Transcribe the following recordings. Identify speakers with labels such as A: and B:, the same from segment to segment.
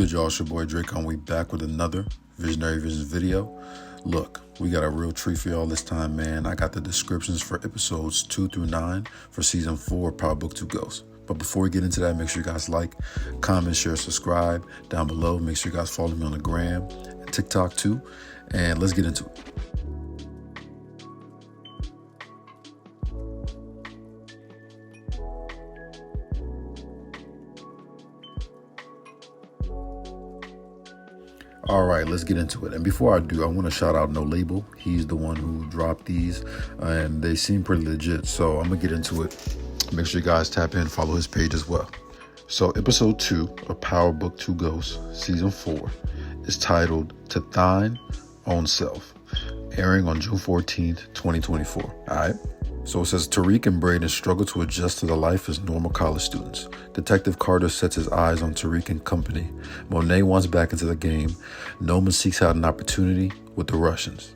A: good, y'all? It's your boy Drake, and we back with another Visionary Visions video. Look, we got a real treat for y'all this time, man. I got the descriptions for episodes 2 through 9 for season 4 of Power Book 2 Ghosts. But before we get into that, make sure you guys like, comment, share, subscribe down below. Make sure you guys follow me on the gram and TikTok too. And let's get into it. All right, let's get into it. And before I do, I want to shout out No Label. He's the one who dropped these, and they seem pretty legit. So I'm going to get into it. Make sure you guys tap in, follow his page as well. So episode 2 of Power Book 2 Ghosts, season 4, is titled To Thine Own Self, airing on June 14th, 2024. All right. So it says, Tariq and Brayden struggle to adjust to the life as normal college students. Detective Carter sets his eyes on Tariq and company. Monet wants back into the game. Noma seeks out an opportunity with the Russians.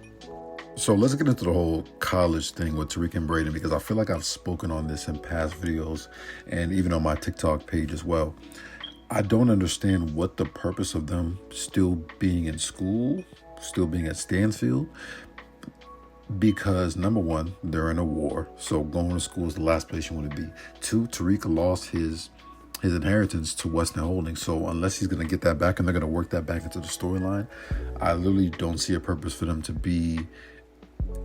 A: So let's get into the whole college thing with Tariq and Brayden, because I feel like I've spoken on this in past videos and even on my TikTok page as well. I don't understand what the purpose of them still being in school, still being at Stansfield. Because number one, they're in a war, so going to school is the last place you want to be. 2, Tariq lost his inheritance to Western Holdings, so unless he's going to get that back and they're going to work that back into the storyline, I literally don't see a purpose for them to be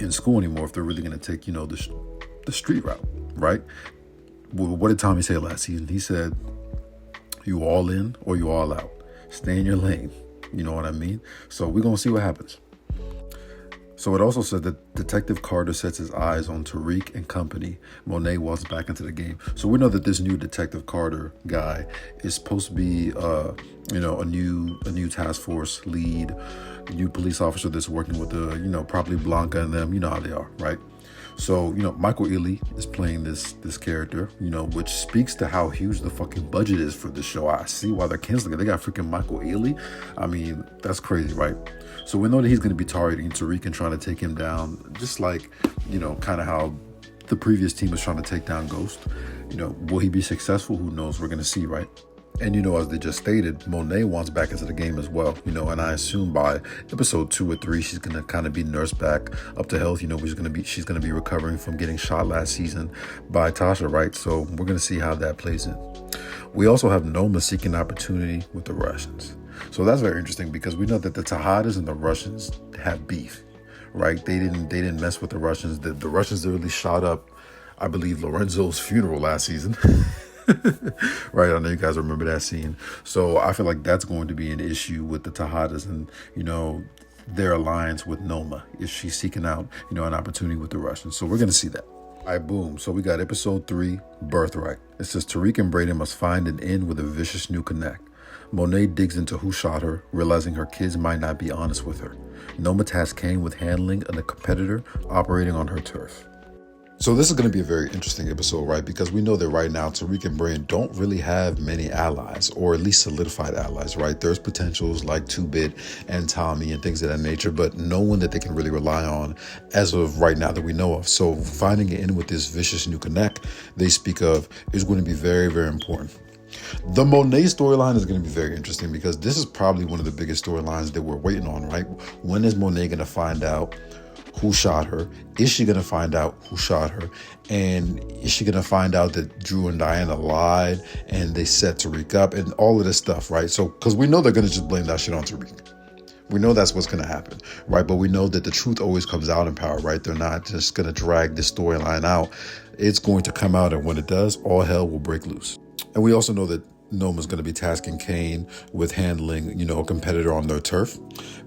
A: in school anymore if they're really going to take, the street route, right? What did Tommy say last season? He said, you all in or you all out. Stay in your lane. You know what I mean? So we're going to see what happens. So it also said that Detective Carter sets his eyes on Tariq and company. Monet walks back into the game. So we know that this new Detective Carter guy is supposed to be, a new task force lead, a new police officer that's working with probably Blanca and them. You know how they are, right? So, Michael Ealy is playing this character, which speaks to how huge the fucking budget is for this show. I see why they're canceling it. They got freaking Michael Ealy. I mean, that's crazy, right? So we know that he's going to be targeting Tariq and trying to take him down, just like, kind of how the previous team was trying to take down Ghost. Will he be successful? Who knows? We're going to see, right? And, as they just stated, Monet wants back into the game as well, and I assume by episode 2 or 3, she's going to kind of be nursed back up to health. She's going to be recovering from getting shot last season by Tasha, right? So we're going to see how that plays in. We also have Noma seeking opportunity with the Russians. So that's very interesting because we know that the Tejadas and the Russians have beef, right? They didn't mess with the Russians. The Russians literally shot up, I believe, Lorenzo's funeral last season. Right, I know you guys remember that scene. So I feel like that's going to be an issue with the Tejadas and their alliance with Noma if she's seeking out an opportunity with the Russians. So we're going to see that. All right, boom. So we got episode 3, Birthright. It says Tariq and Brayden must find an end with a vicious new connect. Monet digs into who shot her, realizing her kids might not be honest with her. Noma tasks Kane with handling a competitor operating on her turf. So this is going to be a very interesting episode, right? Because we know that right now, Tariq and Brayden don't really have many allies, or at least solidified allies, right? There's potentials like 2-Bit and Tommy and things of that nature, but no one that they can really rely on as of right now that we know of. So finding an end with this vicious new connect they speak of is going to be very, very important. The Monet storyline is going to be very interesting because this is probably one of the biggest storylines that we're waiting on, right? When is Monet going to find out who shot her? Is she going to find out who shot her? And is she going to find out that Drew and Diana lied and they set Tariq up and all of this stuff, right? So, because we know they're going to just blame that shit on Tariq. We know that's what's going to happen, right? But we know that the truth always comes out in Power, right? They're not just going to drag this storyline out. It's going to come out, and when it does, all hell will break loose. And we also know that Noma's going to be tasking Kane with handling, a competitor on their turf.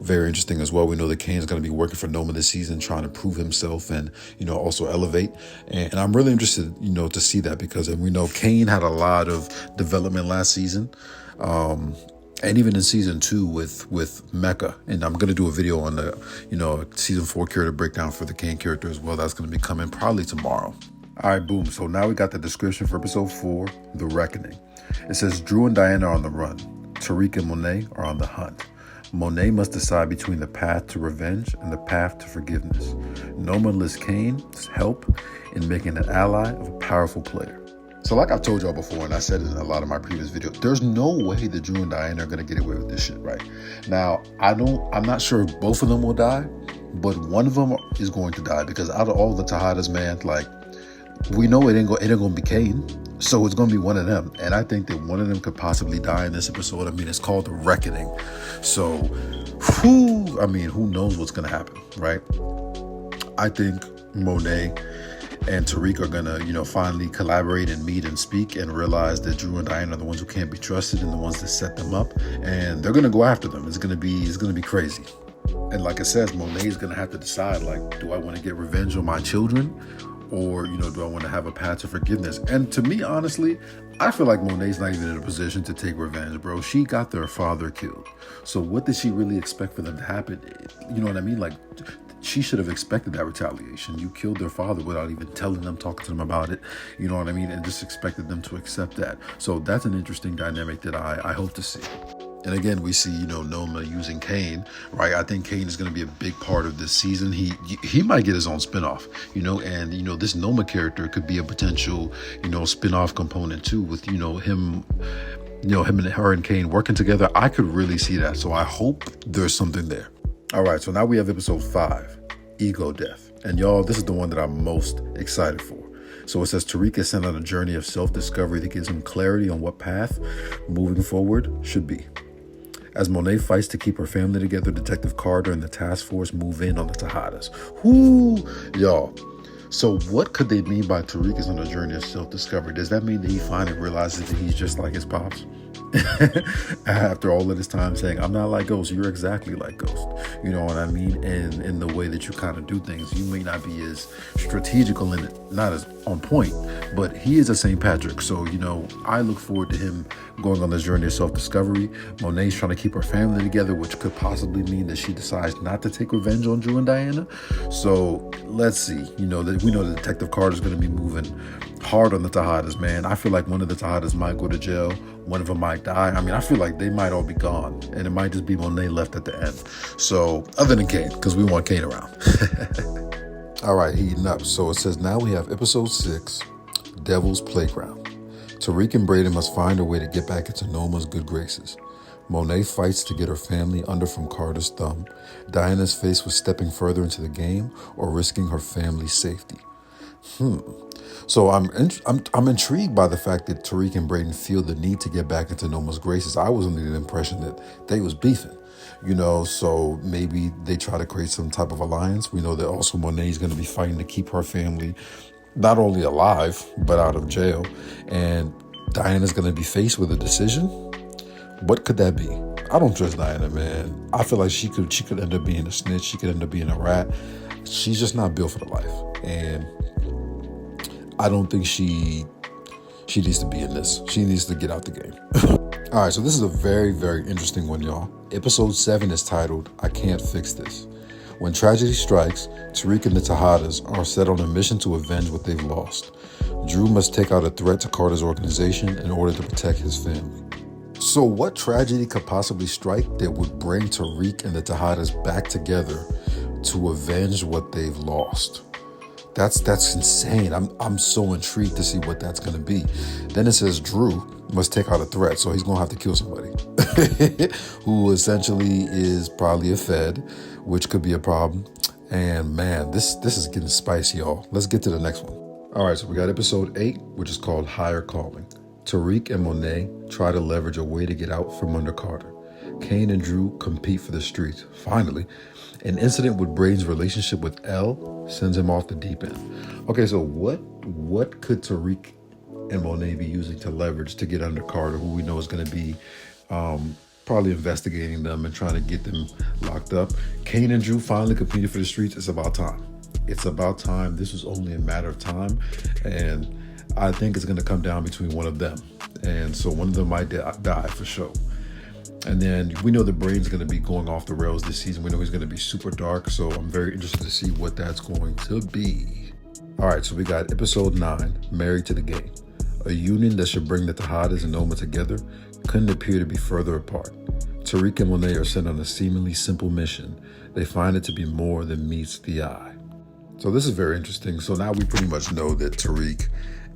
A: Very interesting as well. We know that Kane's going to be working for Noma this season, trying to prove himself and, also elevate. And I'm really interested, to see that because we know Kane had a lot of development last season. And even in season 2 with Mecca. And I'm going to do a video on the, season 4 character breakdown for the Kane character as well. That's going to be coming probably tomorrow. All right, boom. So now we got the description for episode 4, The Reckoning. It says Drew and Diana are on the run. Tariq and Monet are on the hunt. Monet must decide between the path to revenge and the path to forgiveness. Noma enlists Kane's help in making an ally of a powerful player. So like I've told y'all before, and I said it in a lot of my previous videos, there's no way that Drew and Diana are gonna get away with this shit, right? Now, I'm not sure if both of them will die, but one of them is going to die, because out of all the Tejadas, man, like, we know it ain't gonna be Kane. So it's gonna be one of them. And I think that one of them could possibly die in this episode. I mean, it's called The Reckoning. So who knows what's gonna happen, right? I think Monet and Tariq are gonna, finally collaborate and meet and speak and realize that Drew and Diana are the ones who can't be trusted and the ones that set them up, and they're gonna go after them. It's gonna be crazy. And like it says, Monet is gonna have to decide, like, do I want to get revenge on my children, or do I want to have a path to forgiveness? And to me, honestly, I feel like Monet's not even in a position to take revenge, bro. She got their father killed. So what did she really expect for them to happen? You know what I mean? Like, she should have expected that retaliation. You killed their father without even telling them, talking to them about it. You know what I mean? And just expected them to accept that. So that's an interesting dynamic that I hope to see. And again, we see, Noma using Kane, right? I think Kane is going to be a big part of this season. He might get his own spinoff, and, this Noma character could be a potential, spinoff component too, with, him and her and Kane working together. I could really see that. So I hope there's something there. All right. So now we have episode 5, Ego Death. And y'all, this is the one that I'm most excited for. So it says Tariq is sent on a journey of self-discovery that gives him clarity on what path moving forward should be. As Monet fights to keep her family together, Detective Carter and the task force move in on the Tejadas. Whoo, y'all. So what could they mean by Tariq is on a journey of self-discovery? Does that mean that he finally realizes that he's just like his pops? After all of this time saying, I'm not like Ghost, you're exactly like Ghost. You know what I mean? And in the way that you kind of do things, you may not be as strategical in it, not as on point, but he is a St. Patrick. So, I look forward to him going on this journey of self-discovery. Monet's trying to keep her family together, which could possibly mean that she decides not to take revenge on Drew and Diana. So let's see, we know that Detective Carter is going to be moving hard on the Tejadas, man. I feel like one of the Tejadas might go to jail. One of them might die. I mean, I feel like they might all be gone, and it might just be Monet left at the end. So, other than Kane, because we want Kane around. All right, heating up. So it says now we have episode 6, Devil's Playground. Tariq and Brayden must find a way to get back into Noma's good graces. Monet fights to get her family under from Carter's thumb. Diana's faced with stepping further into the game or risking her family's safety. So I'm intrigued by the fact that Tariq and Brayden feel the need to get back into Noma's graces. I was under the impression that they was beefing, so maybe they try to create some type of alliance. We know that also Monet is going to be fighting to keep her family not only alive, but out of jail. And Diana's going to be faced with a decision. What could that be? I don't trust Diana, man. I feel like she could end up being a snitch. She could end up being a rat. She's just not built for the life. And I don't think she needs to be in this. She needs to get out the game. All right, so this is a very, very interesting one, y'all. Episode 7 is titled, I Can't Fix This. When tragedy strikes, Tariq and the Tejadas are set on a mission to avenge what they've lost. Drew must take out a threat to Carter's organization in order to protect his family. So what tragedy could possibly strike that would bring Tariq and the Tejadas back together to avenge what they've lost? That's insane. I'm so intrigued to see what that's going to be. Then it says Drew must take out a threat, so he's going to have to kill somebody who essentially is probably a Fed, which could be a problem. And man, this is getting spicy, y'all. Let's get to the next one. All right, so we got episode 8, which is called Higher Calling. Tariq and Monet try to leverage a way to get out from under Carter. Kane and Drew compete for the streets. Finally, an incident with Brayden's relationship with Elle sends him off the deep end. Okay, so what could Tariq and Monet be using to leverage to get under Carter, who we know is going to be probably investigating them and trying to get them locked up? Kane and Drew finally competed for the streets. It's about time. It's about time. This was only a matter of time. And I think it's going to come down between one of them. And so one of them might die for sure. And then we know that Brayden's going to be going off the rails this season. We know he's going to be super dark. So I'm very interested to see what that's going to be. All right, so we got episode 9, Married to the Game. A union that should bring the Tejadas and Noma together couldn't appear to be further apart. Tariq and Monet are sent on a seemingly simple mission. They find it to be more than meets the eye. So this is very interesting. So now we pretty much know that Tariq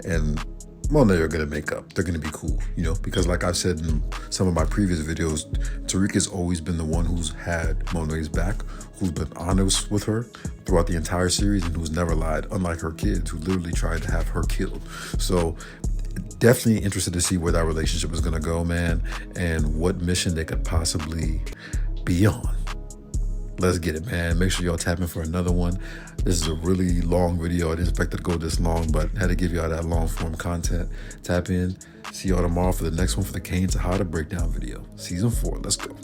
A: and Monet are gonna make up. They're gonna be cool, you know, because like I said in some of my previous videos, Tariq has always been the one who's had Monet's back, who's been honest with her throughout the entire series, and who's never lied, unlike her kids who literally tried to have her killed. So definitely interested to see where that relationship is gonna go, man, and what mission they could possibly be on. Let's get it, man. Make sure y'all tap in for another one. This is a really long video. I didn't expect it to go this long, but had to give y'all that long form content. Tap in. See y'all tomorrow for the next one for the Kane Tejada breakdown video. Season 4. Let's go.